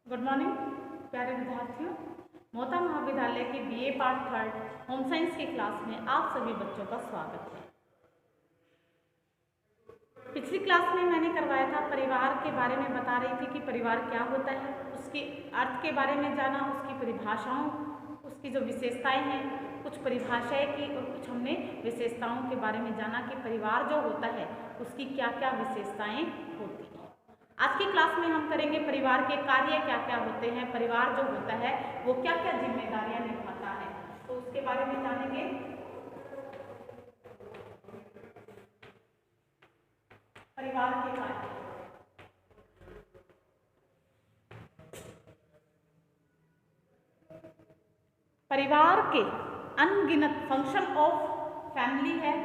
Good morning प्यारे विद्यार्थियों। मोहता महाविद्यालय के BA part third home science की क्लास में आप सभी बच्चों का स्वागत है। पिछली क्लास में मैंने करवाया था, परिवार के बारे में बता रही थी कि परिवार क्या होता है, उसके अर्थ के बारे में जाना, उसकी परिभाषाओं, उसकी जो विशेषताएं हैं, कुछ परिभाषाएं की और कुछ हमने विशेषताओं के बारे में जाना कि परिवार जो होता है उसकी क्या क्या विशेषताएं होती हैं। आज की क्लास में हम करेंगे परिवार के कार्य क्या क्या होते हैं, परिवार जो होता है वो क्या क्या जिम्मेदारियां निभाता है, तो उसके बारे में जानेंगे। परिवार के कार्य, परिवार के अनगिनत फंक्शन ऑफ फैमिली है,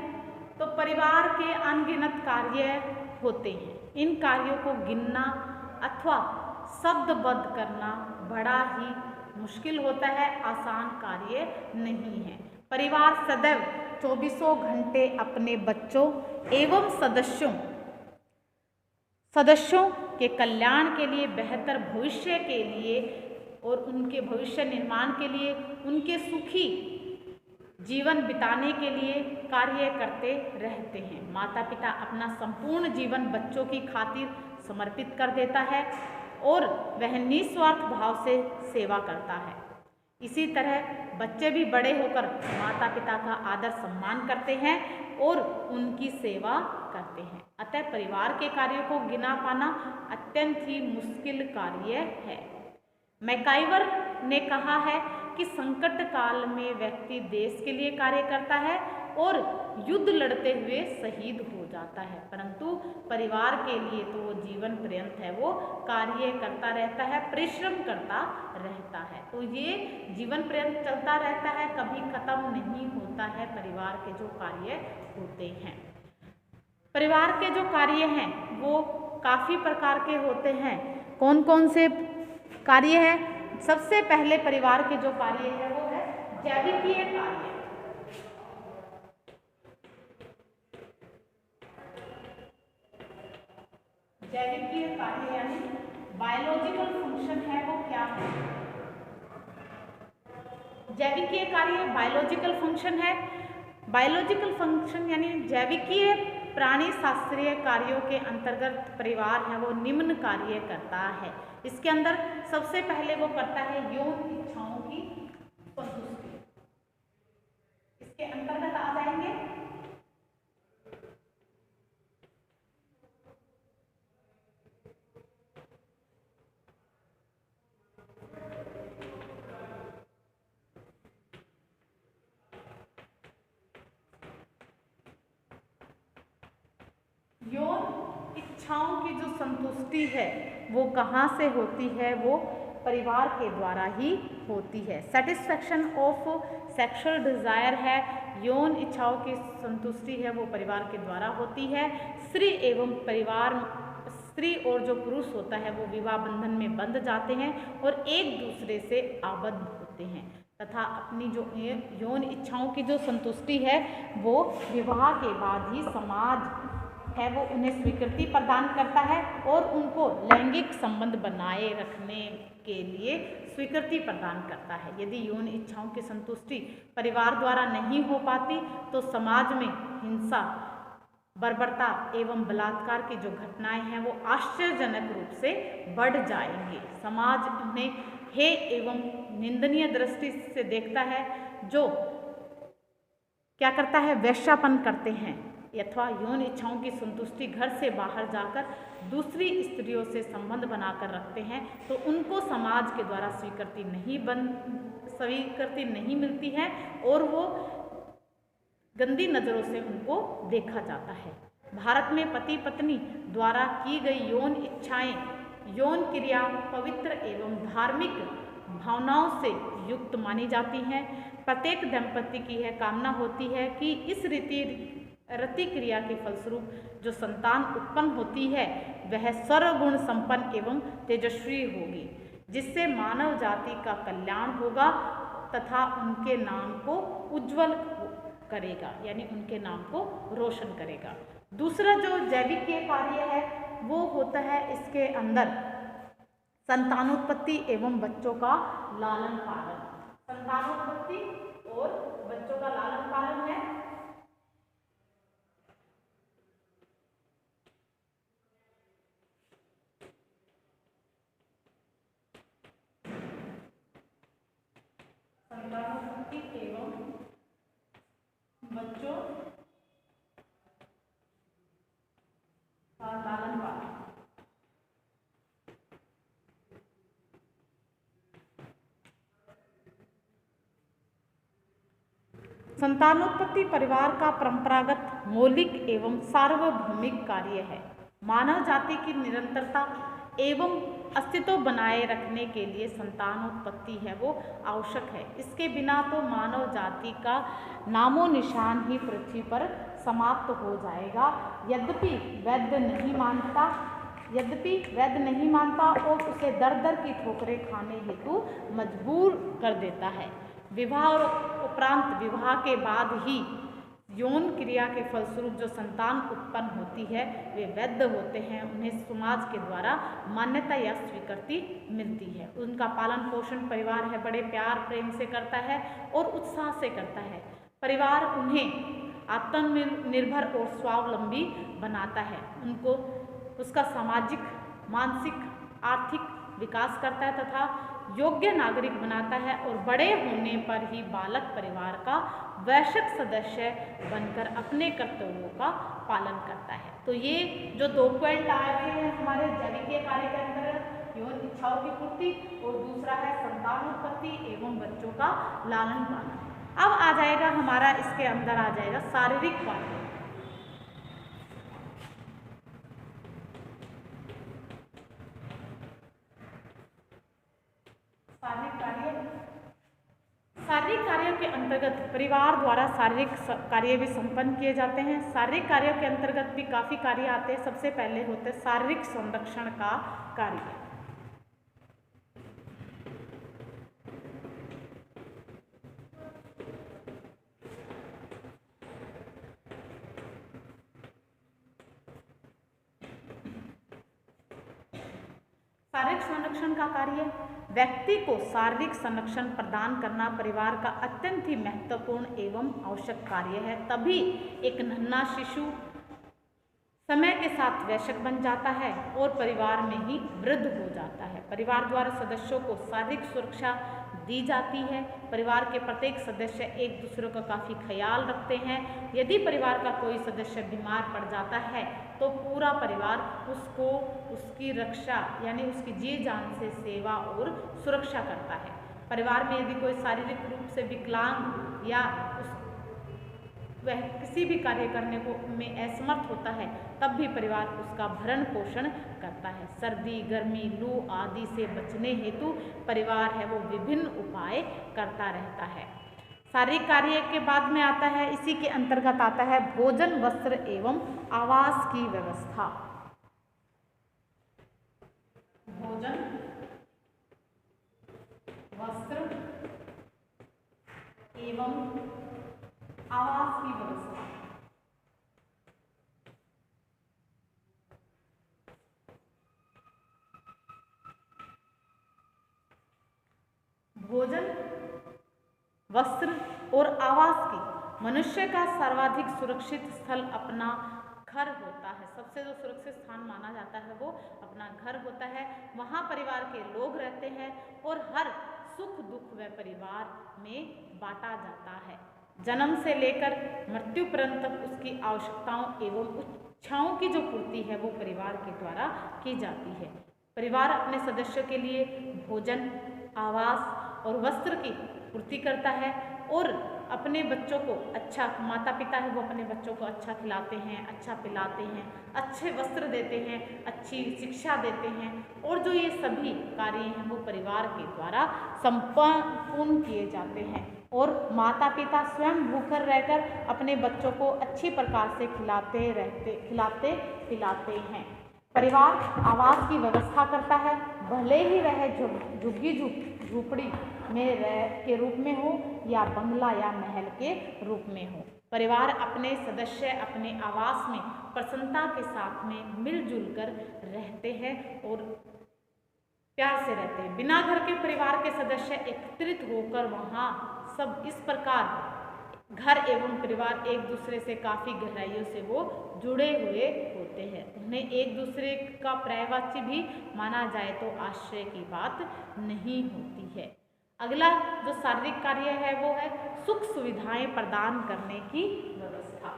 तो परिवार के अनगिनत कार्य होते हैं। इन कार्यों को गिनना अथवा शब्दबद्ध करना बड़ा ही मुश्किल होता है, आसान कार्य नहीं है। परिवार सदैव 24 घंटे अपने बच्चों एवं सदस्यों के कल्याण के लिए, बेहतर भविष्य के लिए और उनके भविष्य निर्माण के लिए, उनके सुखी जीवन बिताने के लिए कार्य करते रहते हैं। माता पिता अपना संपूर्ण जीवन बच्चों की खातिर समर्पित कर देता है और वह निस्वार्थ भाव से सेवा करता है। इसी तरह बच्चे भी बड़े होकर माता पिता का आदर सम्मान करते हैं और उनकी सेवा करते हैं। अतः परिवार के कार्यों को गिना पाना अत्यंत ही मुश्किल कार्य है। मैकाइवर ने कहा है कि संकट काल में व्यक्ति देश के लिए कार्य करता है और युद्ध लड़ते हुए शहीद हो जाता है, परंतु परिवार के लिए तो वो जीवन पर्यंत है, वो कार्य करता रहता है, परिश्रम करता रहता है। तो ये जीवन पर्यंत चलता रहता है, कभी खत्म नहीं होता है परिवार के जो कार्य होते हैं। परिवार के जो कार्य हैं वो काफ़ी प्रकार के होते हैं। कौन कौन से कार्य है? सबसे पहले परिवार के जो कार्य है वो है जैविकीय कार्य। जैविकीय कार्य यानी बायोलॉजिकल फंक्शन है वो क्या है? जैविकीय कार्य बायोलॉजिकल फंक्शन है। बायोलॉजिकल फंक्शन यानी जैविकीय प्राणी शास्त्रीय कार्यों के अंतर्गत परिवार है वो निम्न कार्य करता है। इसके अंदर सबसे पहले वो करता है यौन इच्छाओं की संतुष्टि। इसके अंतर्गत आ जाएंगे यौन इच्छाओं की जो संतुष्टि है वो कहाँ से होती है? वो परिवार के द्वारा ही होती है। सेटिस्फैक्शन ऑफ सेक्सुअल डिजायर है, यौन इच्छाओं की संतुष्टि है वो परिवार के द्वारा होती है। स्त्री और जो पुरुष होता है वो विवाह बंधन में बंध जाते हैं और एक दूसरे से आबद्ध होते हैं तथा अपनी जो यौन इच्छाओं की जो संतुष्टि है वो विवाह के बाद ही समाज है वो उन्हें स्वीकृति प्रदान करता है और उनको लैंगिक संबंध बनाए रखने के लिए स्वीकृति प्रदान करता है। यदि यौन इच्छाओं की संतुष्टि परिवार द्वारा नहीं हो पाती तो समाज में हिंसा, बर्बरता एवं बलात्कार की जो घटनाएं हैं वो आश्चर्यजनक रूप से बढ़ जाएंगे। समाज उन्हें हे एवं निंदनीय दृष्टि से देखता है, जो क्या करता है, वेश्यापन करते हैं अथवा यौन इच्छाओं की संतुष्टि घर से बाहर जाकर दूसरी स्त्रियों से संबंध बनाकर रखते हैं, तो उनको समाज के द्वारा स्वीकृति नहीं मिलती है और वो गंदी नज़रों से उनको देखा जाता है। भारत में पति पत्नी द्वारा की गई यौन इच्छाएं, यौन क्रिया पवित्र एवं धार्मिक भावनाओं से युक्त मानी जाती हैं। प्रत्येक दंपति की यह कामना होती है कि इस रति क्रिया के फलस्वरूप जो संतान उत्पन्न होती है वह सर्वगुण संपन्न एवं तेजस्वी होगी, जिससे मानव जाति का कल्याण होगा तथा उनके नाम को उज्जवल करेगा, यानी उनके नाम को रोशन करेगा। दूसरा जो जैविकीय कार्य है वो होता है, इसके अंदर संतानोत्पत्ति एवं बच्चों का लालन पालन। संतानोत्पत्ति और बच्चों का लालन पालन है संतानोत्पत्ति एवं बच्चों का लालन पालन। संतानोत्पत्ति परिवार का परंपरागत, मौलिक एवं सार्वभौमिक कार्य है। मानव जाति की निरंतरता एवं अस्तित्व बनाए रखने के लिए संतानोत्पत्ति है वो आवश्यक है। इसके बिना तो मानव जाति का नामो निशान ही पृथ्वी पर समाप्त हो जाएगा। यद्यपि वैद्य नहीं मानता और उसे दर दर की ठोकरें खाने हेतु मजबूर कर देता है। विवाह और उपरांत विवाह के बाद ही यौन क्रिया के फलस्वरूप जो संतान उत्पन्न होती है वे वैध होते हैं। उन्हें समाज के द्वारा मान्यता या स्वीकृति मिलती है। उनका पालन पोषण परिवार है बड़े प्यार प्रेम से करता है और उत्साह से करता है। परिवार उन्हें आत्मनिर्भर और स्वावलंबी बनाता है। उनको उसका सामाजिक, मानसिक, आर्थिक विकास करता है तथा योग्य नागरिक बनाता है और बड़े होने पर ही बालक परिवार का वयस्क सदस्य बनकर अपने कर्तव्यों का पालन करता है। तो ये जो 2 पॉइंट आए हैं हमारे जैविकीय कार्य के अंतर्गत, यौन इच्छाओं की पूर्ति और दूसरा है संतानोत्पत्ति एवं बच्चों का लालन पालन। अब आ जाएगा हमारा, इसके अंदर आ जाएगा शारीरिक कार्य। शारीरिक कार्यों के अंतर्गत परिवार द्वारा शारीरिक कार्य भी संपन्न किए जाते हैं। शारीरिक कार्यों के अंतर्गत भी काफ़ी कार्य आते हैं। सबसे पहले होते हैं शारीरिक संरक्षण का कार्य। शारीरिक संरक्षण का कार्य व्यक्ति को शारीरिक संरक्षण प्रदान करना परिवार का अत्यंत ही महत्वपूर्ण एवं आवश्यक कार्य है। तभी एक नन्हा शिशु समय के साथ वयस्क बन जाता है और परिवार में ही वृद्ध हो जाता है। परिवार द्वारा सदस्यों को शारीरिक सुरक्षा दी जाती है। परिवार के प्रत्येक सदस्य एक दूसरे का काफ़ी ख्याल रखते हैं। यदि परिवार का कोई सदस्य बीमार पड़ जाता है तो पूरा परिवार उसको उसकी रक्षा यानी उसकी जी जान से सेवा और सुरक्षा करता है। परिवार में यदि कोई शारीरिक रूप से विकलांग या वह किसी भी कार्य करने को में असमर्थ होता है तब भी परिवार उसका भरण पोषण करता है। सर्दी, गर्मी, लू आदि से बचने हेतु परिवार है वो विभिन्न उपाय करता रहता है। शारीरिक कार्य के बाद में आता है, इसी के अंतर्गत आता है भोजन, वस्त्र एवं आवास की व्यवस्था। भोजन, वस्त्र एवं आवास की व्यवस्था। भोजन, वस्त्र और आवास की मनुष्य का सर्वाधिक सुरक्षित स्थल अपना घर होता है। सबसे जो सुरक्षित स्थान माना जाता है वो अपना घर होता है। वहाँ परिवार के लोग रहते हैं और हर सुख दुख वह परिवार में बांटा जाता है। जन्म से लेकर मृत्यु पर्यंत तक उसकी आवश्यकताओं एवं इच्छाओं की जो पूर्ति है वो परिवार के द्वारा की जाती है। परिवार अपने सदस्यों के लिए भोजन, आवास और वस्त्र की पूर्ति करता है और अपने बच्चों को अच्छा, माता पिता है वो अपने बच्चों को अच्छा खिलाते हैं, अच्छा पिलाते हैं, अच्छे वस्त्र देते हैं, अच्छी शिक्षा देते हैं और जो ये सभी कार्य हैं वो परिवार के द्वारा संपूर्ण किए जाते हैं। और माता पिता स्वयं भूखर रहकर अपने बच्चों को अच्छी प्रकार से खिलाते पिलाते हैं। परिवार आवास की व्यवस्था करता है, भले ही वह झुग्गी झूपड़ी में के रूप में हो या बंगला या महल के रूप में हो। परिवार अपने सदस्य अपने आवास में प्रसन्नता के साथ में मिलजुल कर रहते हैं और प्यार से रहते हैं। बिना घर के परिवार के सदस्य एकत्रित होकर वहाँ सब इस प्रकार घर एवं परिवार एक दूसरे से काफ़ी गहराइयों से वो जुड़े हुए होते हैं। उन्हें एक दूसरे का पर्यायवाची भी माना जाए तो आश्चर्य की बात नहीं होती है। अगला जो शारीरिक कार्य है वो है सुख सुविधाएं प्रदान करने की व्यवस्था।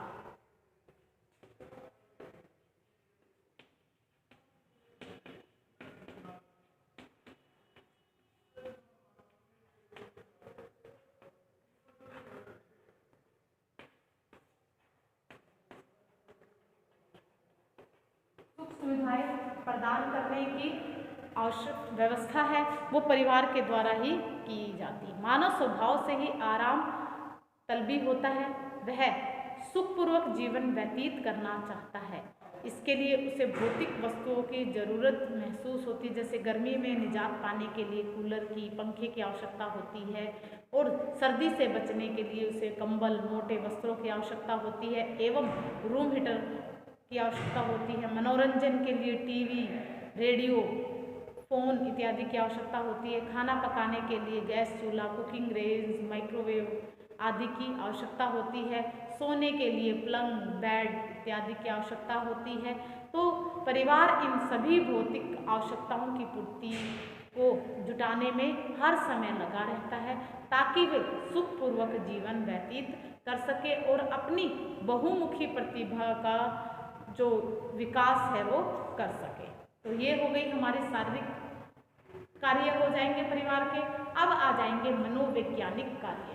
सुविधाएं प्रदान करने की आवश्यक व्यवस्था है वो परिवार के द्वारा ही की जाती है। मानव स्वभाव से ही आराम तलबी होता है, वह सुखपूर्वक जीवन व्यतीत करना चाहता है। इसके लिए उसे भौतिक वस्तुओं की जरूरत महसूस होती है, जैसे गर्मी में निजात पाने के लिए कूलर की, पंखे की आवश्यकता होती है और सर्दी से बचने के लिए उसे कंबल, मोटे वस्त्रों की आवश्यकता होती है एवं रूम हीटर की आवश्यकता होती है। मनोरंजन के लिए टीवी, रेडियो, फ़ोन इत्यादि की आवश्यकता होती है। खाना पकाने के लिए गैस चूल्हा, कुकिंग रेंज, माइक्रोवेव आदि की आवश्यकता होती है। सोने के लिए पलंग, बेड इत्यादि की आवश्यकता होती है। तो परिवार इन सभी भौतिक आवश्यकताओं की पूर्ति को जुटाने में हर समय लगा रहता है ताकि वे सुखपूर्वक जीवन व्यतीत कर सके और अपनी बहुमुखी प्रतिभा का जो विकास है वो कर सके। तो ये हो गई हमारे शारीरिक कार्य हो जाएंगे परिवार के। अब आ जाएंगे मनोवैज्ञानिक कार्य।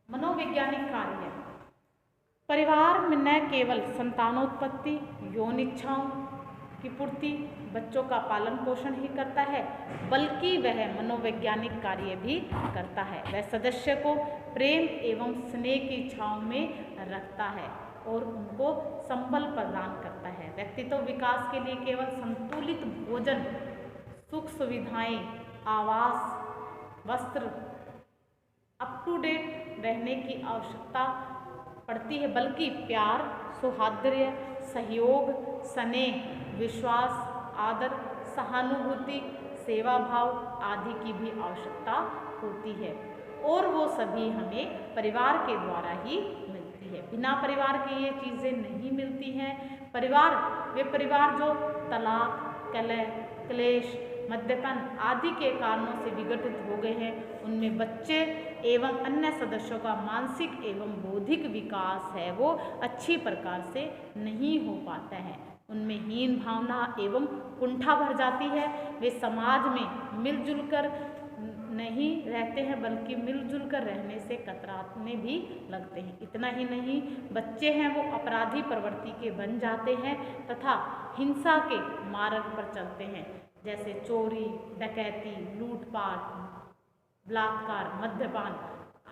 मनोवैज्ञानिक कार्य परिवार में न केवल संतानोत्पत्ति, यौन इच्छाओं की पूर्ति, बच्चों का पालन पोषण ही करता है बल्कि वह मनोवैज्ञानिक कार्य भी करता है। वह सदस्य को प्रेम एवं स्नेह की इच्छाओं में रखता है और उनको संबल प्रदान करता है। व्यक्तित्व विकास के लिए केवल संतुलित भोजन, सुख सुविधाएं, आवास, वस्त्र, अप टू डेट रहने की आवश्यकता पड़ती है बल्कि प्यार, सौहार्द्य, सहयोग, स्नेह, विश्वास, आदर, सहानुभूति, सेवा भाव आदि की भी आवश्यकता होती है और वो सभी हमें परिवार के द्वारा ही मिलती है। बिना परिवार के ये चीज़ें नहीं मिलती हैं। वे परिवार जो तलाक, कलह, क्लेश, मद्यपान आदि के कारणों से विघटित हो गए हैं, उनमें बच्चे एवं अन्य सदस्यों का मानसिक एवं बौद्धिक विकास है वो अच्छी प्रकार से नहीं हो पाता है। उनमें हीन भावना एवं कुंठा भर जाती है। वे समाज में मिलजुल कर नहीं रहते हैं बल्कि मिलजुल कर रहने से कतराने भी लगते हैं। इतना ही नहीं, बच्चे हैं वो अपराधी प्रवृत्ति के बन जाते हैं तथा हिंसा के मार्ग पर चलते हैं, जैसे चोरी, डकैती, लूटपाट, बलात्कार, मद्यपान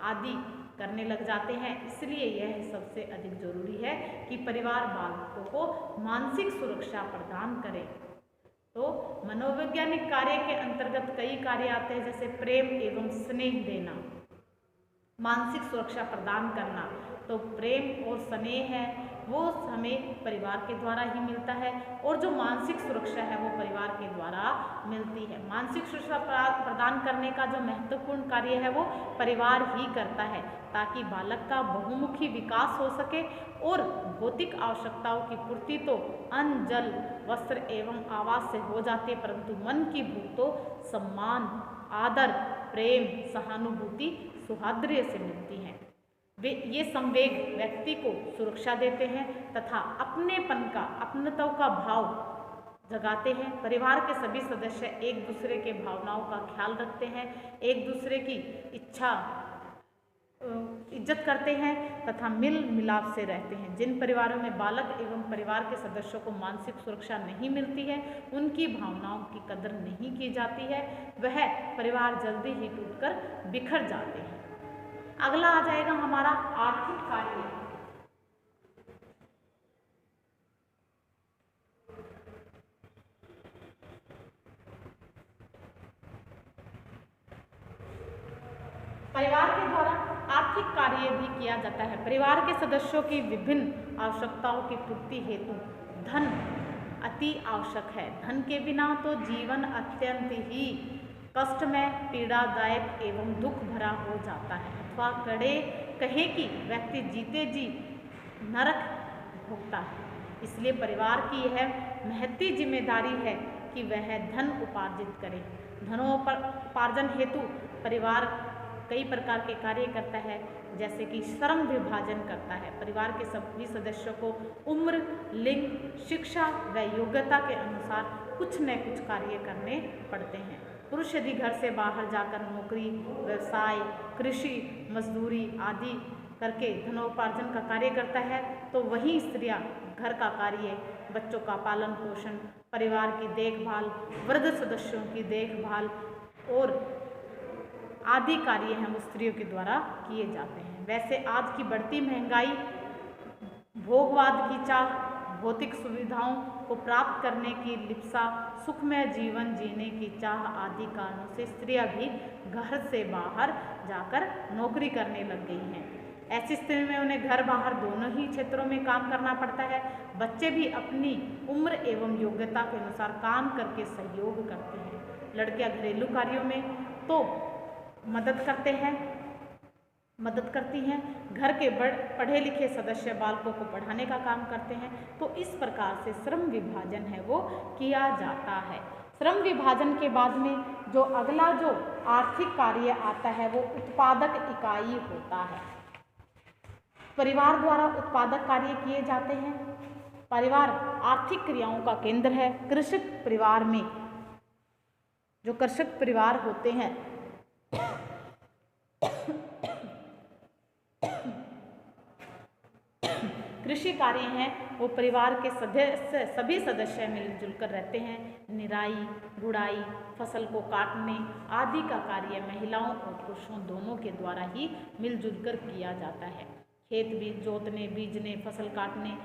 आदि करने लग जाते हैं। इसलिए यह सबसे अधिक जरूरी है कि परिवार बालकों को मानसिक सुरक्षा प्रदान करे। तो मनोवैज्ञानिक कार्य के अंतर्गत कई कार्य आते हैं, जैसे प्रेम एवं स्नेह देना, मानसिक सुरक्षा प्रदान करना। तो प्रेम और स्नेह है वो हमें परिवार के द्वारा ही मिलता है और जो मानसिक सुरक्षा है वो परिवार के द्वारा मिलती है। मानसिक सुरक्षा प्रदान करने का जो महत्वपूर्ण कार्य है वो परिवार ही करता है ताकि बालक का बहुमुखी विकास हो सके और भौतिक आवश्यकताओं की पूर्ति तो अन्न, जल, वस्त्र एवं आवास से हो जाती है, परंतु मन की भूख तो सम्मान, आदर, प्रेम, सहानुभूति, सौहार्द्य से मिलती है। वे ये संवेग व्यक्ति को सुरक्षा देते हैं तथा अपनेपन का, अपनत्व का भाव जगाते हैं। परिवार के सभी सदस्य एक दूसरे के भावनाओं का ख्याल रखते हैं, एक दूसरे की इज्जत करते हैं तथा मिल मिलाप से रहते हैं। जिन परिवारों में बालक एवं परिवार के सदस्यों को मानसिक सुरक्षा नहीं मिलती है, उनकी भावनाओं की कदर नहीं की जाती है, वह परिवार जल्दी ही टूटकर बिखर जाते हैं। अगला आ जाएगा हमारा आर्थिक कार्य। परिवार के द्वारा आर्थिक कार्य भी किया जाता है। परिवार के सदस्यों की विभिन्न आवश्यकताओं की पूर्ति हेतु धन अति आवश्यक है। धन के बिना तो जीवन अत्यंत ही कष्टमय, पीड़ादायक एवं दुख भरा हो जाता है, अथवा कहे कि व्यक्ति जीते जी नरक भोगता है। इसलिए परिवार की यह महती जिम्मेदारी है कि वह धन उपार्जित करे। धनोपार्जन हेतु परिवार कई प्रकार के कार्य करता है, जैसे कि श्रम विभाजन करता है। परिवार के सभी सदस्यों को उम्र, लिंग, शिक्षा व योग्यता के अनुसार कुछ न कुछ कार्य करने पड़ते हैं। पुरुष यदि घर से बाहर जाकर नौकरी, व्यवसाय, कृषि, मजदूरी आदि करके धनोपार्जन का कार्य करता है, तो वहीं स्त्रियां घर का कार्य, बच्चों का पालन पोषण, परिवार की देखभाल, वृद्ध सदस्यों की देखभाल और आदि कार्य हैं वो स्त्रियों के द्वारा किए जाते हैं। वैसे आज की बढ़ती महंगाई, भोगवाद की चाह, भौतिक सुविधाओं को प्राप्त करने की लिप्सा, सुखमय जीवन जीने की चाह आदि कारणों से स्त्रियां भी घर से बाहर जाकर नौकरी करने लग गई हैं। ऐसी स्थिति में उन्हें घर बाहर दोनों ही क्षेत्रों में काम करना पड़ता है। बच्चे भी अपनी उम्र एवं योग्यता के अनुसार काम करके सहयोग करते हैं। लड़कियां घरेलू कार्यों में तो मदद करती हैं, घर के पढ़े लिखे सदस्य बालकों को पढ़ाने का काम करते हैं। तो इस प्रकार से श्रम विभाजन है वो किया जाता है। श्रम विभाजन के बाद में जो अगला जो आर्थिक कार्य आता है वो उत्पादक इकाई होता है। परिवार द्वारा उत्पादक कार्य किए जाते हैं। परिवार आर्थिक क्रियाओं का केंद्र है। कृषक परिवार में जो कृषक परिवार होते हैं कृषि कार्य हैं वो परिवार के सभी सदस्य मिलजुल कर रहते हैं। निराई, गुड़ाई, फसल को काटने आदि का कार्य महिलाओं और पुरुषों दोनों के द्वारा ही मिलजुल कर किया जाता है। खेत बीज जोतने, बीजने, फसल काटने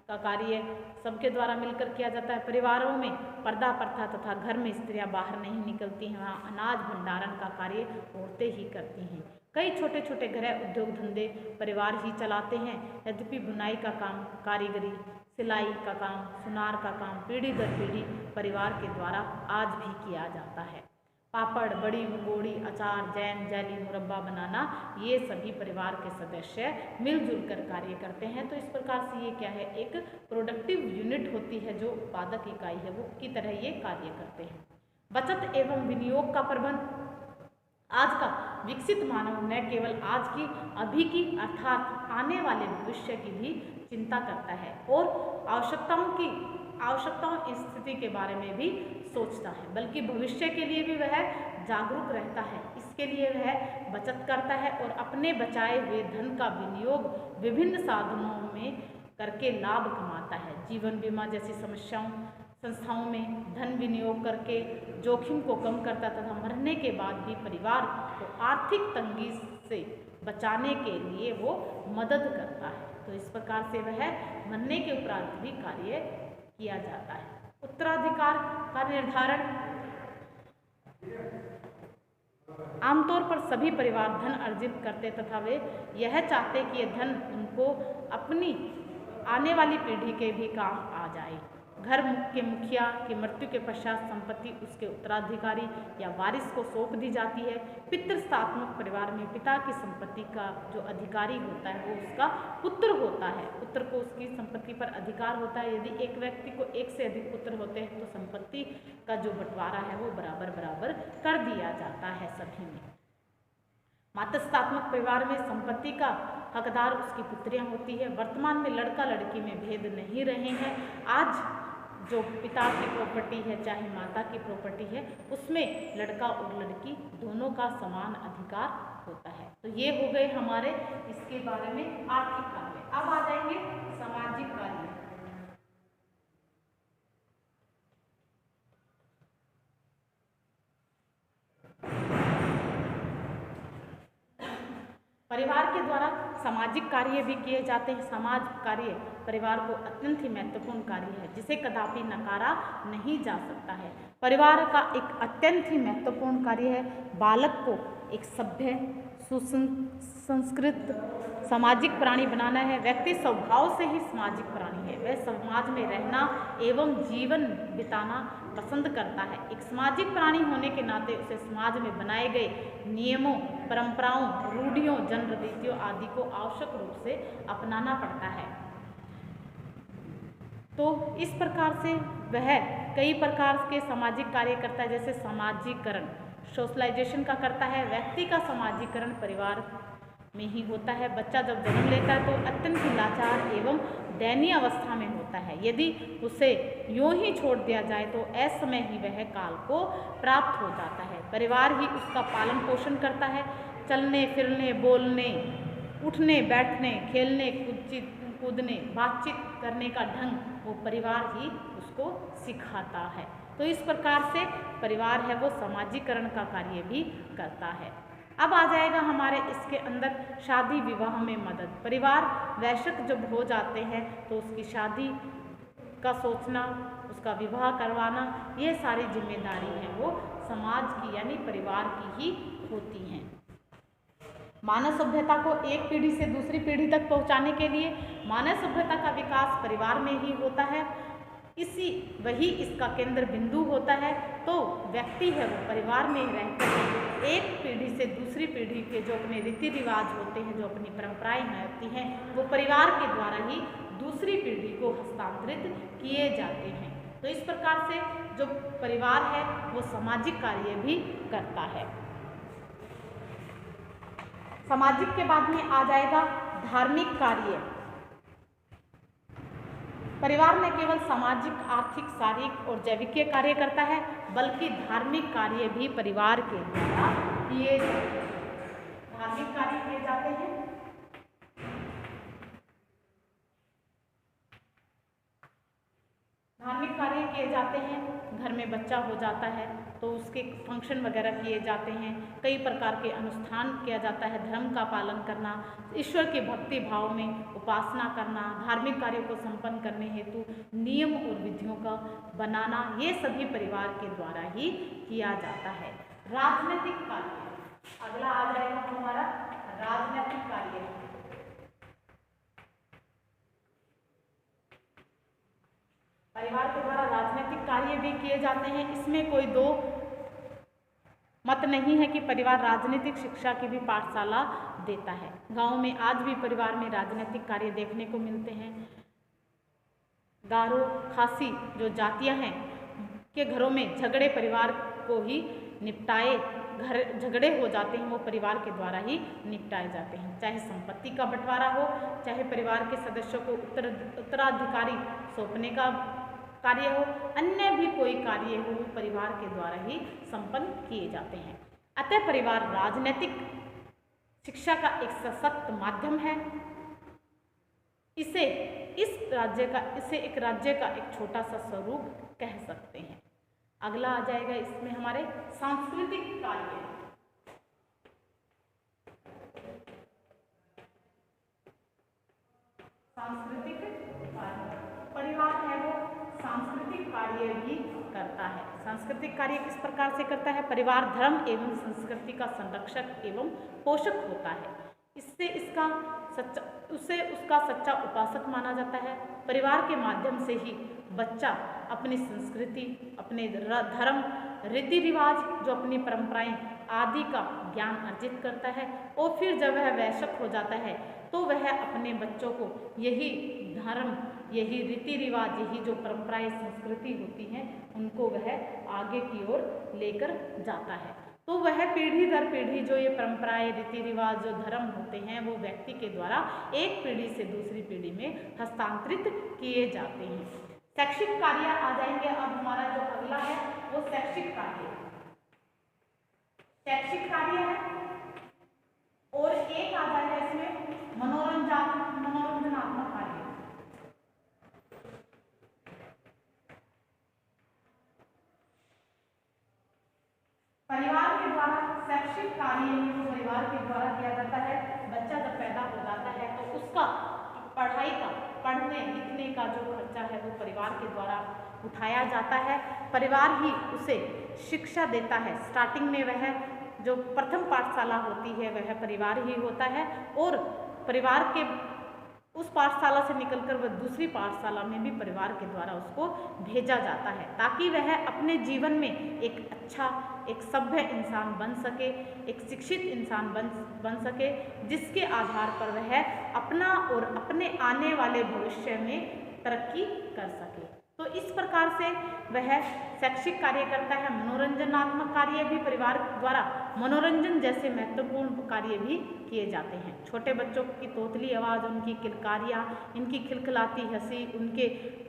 का कार्य सबके द्वारा मिलकर किया जाता है। परिवारों में पर्दा प्रथा तथा घर में स्त्रियां बाहर नहीं निकलती हैं, वहाँ अनाज भंडारण का कार्य औरतें ही करती हैं। कई छोटे छोटे गृह उद्योग धंधे परिवार ही चलाते हैं। यद्यपि बुनाई का काम, कारीगरी, सिलाई का काम, सुनार का काम पीढ़ी दर पीढ़ी परिवार के द्वारा आज भी किया जाता है। पापड़, बड़ी, मंगोड़ी, अचार, जैम, जेली, मुरब्बा बनाना ये सभी परिवार के सदस्य मिलजुल कर कार्य करते हैं। तो इस प्रकार से ये क्या है, एक प्रोडक्टिव यूनिट होती है जो उत्पादक इकाई है वो की तरह ये कार्य करते हैं। बचत एवं विनियोग का प्रबंध आज का विकसित मानव न केवल आज की, अभी की अर्थात आने वाले भविष्य की भी चिंता करता है और आवश्यकताओं स्थिति के बारे में भी सोचता है, बल्कि भविष्य के लिए भी वह जागरूक रहता है। इसके लिए वह बचत करता है और अपने बचाए हुए धन का विनियोग विभिन्न साधनों में करके लाभ कमाता है। जीवन बीमा जैसी संस्थाओं में धन विनियोग करके जोखिम को कम करता तथा मरने के बाद भी परिवार को आर्थिक तंगी से बचाने के लिए वो मदद करता है। तो इस प्रकार से वह मरने के उपरांत भी कार्य किया जाता है। उत्तराधिकार का निर्धारण आमतौर पर सभी परिवार धन अर्जित करते तथा वे यह चाहते कि यह धन उनको अपनी आने वाली पीढ़ी के भी काम आ जाए। घर के मुखिया की मृत्यु के पश्चात संपत्ति उसके उत्तराधिकारी या वारिस को सौंप दी जाती है। पितृस्थात्मक परिवार में पिता की संपत्ति का जो अधिकारी होता है वो उसका पुत्र होता है। पुत्र को उसकी संपत्ति पर अधिकार होता है। यदि एक व्यक्ति को एक से अधिक पुत्र होते हैं तो संपत्ति का जो बंटवारा है वो बराबर बराबर कर दिया जाता है सभी में। मातृस्थात्मक परिवार में संपत्ति का हकदार उसकी पुत्रियां होती है। वर्तमान में लड़का लड़की में भेद नहीं रहे हैं। आज जो पिता की प्रॉपर्टी है चाहे माता की प्रॉपर्टी है उसमें लड़का और लड़की दोनों का समान अधिकार होता है। तो ये हो गए हमारे इसके बारे में आर्थिक कार्य। अब आ जाएंगे सामाजिक कार्य। परिवार के द्वारा सामाजिक कार्य भी किए जाते हैं। समाज कार्य परिवार को अत्यंत ही महत्वपूर्ण कार्य है जिसे कदापि नकारा नहीं जा सकता है। परिवार का एक अत्यंत ही महत्वपूर्ण कार्य है बालक को एक सभ्य, सुसंस्कृत सामाजिक प्राणी बनाना है। व्यक्ति स्वभाव से ही सामाजिक प्राणी है, वह समाज में रहना एवं जीवन बिताना पसंद करता है। एक सामाजिक प्राणी होने के नाते उसे समाज में बनाए गए नियमों, परंपराओं, रूढ़ियों, जनरीतियों आदि को आवश्यक रूप से अपनाना पड़ता है। तो इस प्रकार से वह कई प्रकार के सामाजिक कार्य करता है, जैसे सामाजिकरण सोशलाइजेशन का करता है। व्यक्ति का सामाजिकरण परिवार में ही होता है। बच्चा जब जन्म लेता है तो अत्यंत लाचार एवं दयनीय अवस्था में होता है। यदि उसे यूं ही छोड़ दिया जाए तो असमय ही वह काल को प्राप्त हो जाता है। परिवार ही उसका पालन पोषण करता है। चलने फिरने, बोलने, उठने बैठने, खेलने कूदने, बातचीत करने का ढंग वो परिवार ही उसको सिखाता है। तो इस प्रकार से परिवार है वो सामाजिकरण का कार्य भी करता है। अब आ जाएगा हमारे इसके अंदर शादी विवाह में मदद। परिवार वयस्क जब हो जाते हैं तो उसकी शादी का सोचना, उसका विवाह करवाना, ये सारी जिम्मेदारी है वो समाज की यानी परिवार की ही होती हैं। मानव सभ्यता को एक पीढ़ी से दूसरी पीढ़ी तक पहुंचाने के लिए मानव सभ्यता का विकास परिवार में ही होता है। वही इसका केंद्र बिंदु होता है। तो व्यक्ति है वो परिवार में रहकर एक पीढ़ी से दूसरी पीढ़ी के जो अपने रीति रिवाज होते हैं, जो अपनी परंपराएं होती हैं, वो परिवार के द्वारा ही दूसरी पीढ़ी को हस्तांतरित किए जाते हैं। तो इस प्रकार से जो परिवार है वो सामाजिक कार्य भी करता है। सामाजिक के बाद में आ जाएगा धार्मिक कार्य। परिवार न केवल सामाजिक, आर्थिक, शारीरिक और जैविक कार्य करता है, बल्कि धार्मिक कार्य भी परिवार के द्वारा किए जाते हैं। धार्मिक कार्य किए जाते हैं। धार्मिक कार्य किए जाते हैं। घर में बच्चा हो जाता है तो उसके फंक्शन वगैरह किए जाते हैं। कई प्रकार के अनुष्ठान किया जाता है। धर्म का पालन करना, ईश्वर के भक्ति भाव में उपासना करना, धार्मिक कार्यों को संपन्न करने हेतु नियम और विधियों का बनाना, ये सभी परिवार के द्वारा ही किया जाता है। राजनीतिक कार्य अगला आ जाएगा हमारा राजनीतिक कार्य। परिवार के द्वारा राजनीतिक कार्य भी किए जाते हैं। इसमें कोई दो मत नहीं है कि परिवार राजनीतिक शिक्षा की भी पाठशाला देता है। गांव में आज भी परिवार में राजनीतिक कार्य देखने को मिलते हैं। गारो, खासी जो जातियां हैं के घरों में झगड़े परिवार को ही निपटाए, घर झगड़े हो जाते हैं वो परिवार के द्वारा ही निपटाए जाते हैं। चाहे संपत्ति का बंटवारा हो, चाहे परिवार के सदस्यों को उत्तराधिकारी सौंपने का कार्य हो, अन्य भी कोई कार्य हो, वो परिवार के द्वारा ही संपन्न किए जाते हैं। अतः परिवार राजनीतिक शिक्षा का एक सशक्त माध्यम है। इसे एक राज्य का एक छोटा सा स्वरूप कह सकते हैं। अगला आ जाएगा इसमें हमारे सांस्कृतिक कार्य। सांस्कृतिक कार्य परिवार है वो सांस्कृतिक कार्य भी करता है। सांस्कृतिक कार्य किस प्रकार से करता है? परिवार धर्म एवं संस्कृति का संरक्षक एवं पोषक होता है। उससे उसका सच्चा उपासक माना जाता है। परिवार के माध्यम से ही बच्चा अपनी संस्कृति, अपने धर्म, रीति रिवाज, जो अपनी परंपराएं आदि का ज्ञान अर्जित करता है। और फिर जब वह वयस्क हो जाता है तो वह अपने बच्चों को यही धर्म, यही रीति रिवाज, यही जो परंपराएं संस्कृति होती हैं उनको वह आगे की ओर लेकर जाता है। तो वह पीढ़ी दर पीढ़ी जो ये परंपराएं, रीति रिवाज, जो धर्म होते हैं वो व्यक्ति के द्वारा एक पीढ़ी से दूसरी पीढ़ी में हस्तांतरित किए जाते हैं। शैक्षिक कार्य आ जाएंगे। अब हमारा जो अगला है वो शैक्षिक कार्य। शैक्षिक कार्य है और एक आ जाएगा इसमें मनोरंजनात्मक कार्य। परिवार के द्वारा शैक्षिक कार्य जो परिवार के द्वारा किया जाता है, बच्चा जब पैदा हो जाता है तो उसका पढ़ाई का, पढ़ने लिखने का जो खर्चा है वो परिवार के द्वारा उठाया जाता है। परिवार ही उसे शिक्षा देता है। स्टार्टिंग में वह जो प्रथम पाठशाला होती है वह परिवार ही होता है और परिवार के उस पाठशाला से निकलकर वह दूसरी पाठशाला में भी परिवार के द्वारा उसको भेजा जाता है ताकि वह अपने जीवन में एक अच्छा, एक सभ्य इंसान बन सके, एक शिक्षित इंसान बन सके, जिसके आधार पर वह अपना और अपने आने वाले भविष्य में तरक्की कर सके। तो इस प्रकार से वह शैक्षिक कार्य करता है। मनोरंजनात्मक कार्य भी परिवार द्वारा मनोरंजन जैसे महत्वपूर्ण कार्य भी किए जाते हैं। छोटे बच्चों की तोतली आवाज़, उनकी किलकारियाँ, इनकी खिलखिलाती हंसी, उनके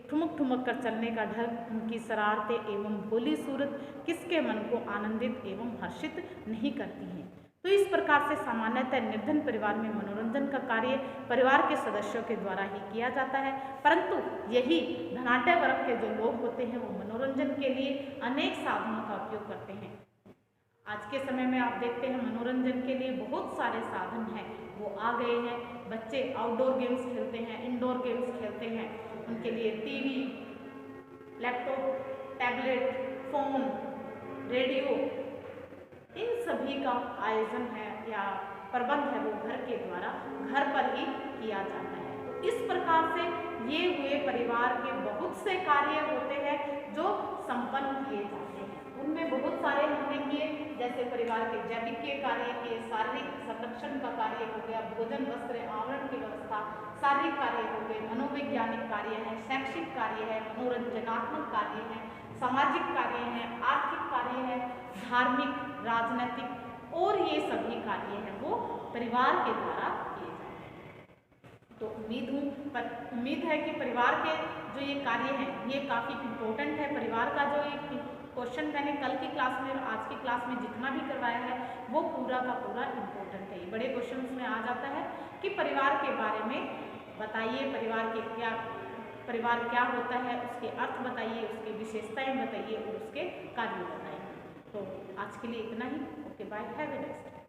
ठुमक ठुमक कर चलने का ढंग, उनकी शरारतें एवं भोली सूरत किसके मन को आनंदित एवं हर्षित नहीं करती हैं। तो इस प्रकार से सामान्यतः निर्धन परिवार में मनोरंजन का कार्य परिवार के सदस्यों के द्वारा ही किया जाता है, परंतु यही धनाढ्य वर्ग के जो लोग होते हैं वो मनोरंजन के लिए अनेक साधनों का उपयोग करते हैं। आज के समय में आप देखते हैं मनोरंजन के लिए बहुत सारे साधन हैं, वो आ गए हैं। बच्चे आउटडोर गेम्स खेलते हैं, इंडोर गेम्स खेलते हैं, उनके लिए TV, laptop, tablet, phone, radio, इन सभी का आयोजन है या प्रबंध है वो घर के द्वारा घर पर ही किया जाता है। तो इस प्रकार से ये हुए परिवार के बहुत से कार्य होते हैं जो संपन्न किए जाते हैं। उनमें बहुत सारे हमने किए, जैसे परिवार के जैविकीय कार्य किए, शारीरिक संरक्षण का कार्य हो गया, भोजन वस्त्र आवरण की व्यवस्था, शारीरिक कार्य हो गए, मनोवैज्ञानिक कार्य है, शैक्षिक कार्य है, मनोरंजनात्मक कार्य है, सामाजिक कार्य है, आर्थिक कार्य है, धार्मिक, राजनीतिक और ये सभी कार्य हैं वो परिवार के द्वारा किए जाते हैं। तो उम्मीद है कि परिवार के जो ये कार्य हैं ये काफ़ी इम्पोर्टेंट है। परिवार का जो एक क्वेश्चन मैंने कल की क्लास में और आज की क्लास में जितना भी करवाया है वो पूरा का पूरा इम्पोर्टेंट है। ये बड़े क्वेश्चन में आ जाता है कि परिवार के बारे में बताइए, परिवार क्या होता है, उसके अर्थ बताइए, उसकी विशेषताएं बताइए और उसके कार्य बताइए। तो आज के लिए इतना ही। Okay, bye, have a nice day.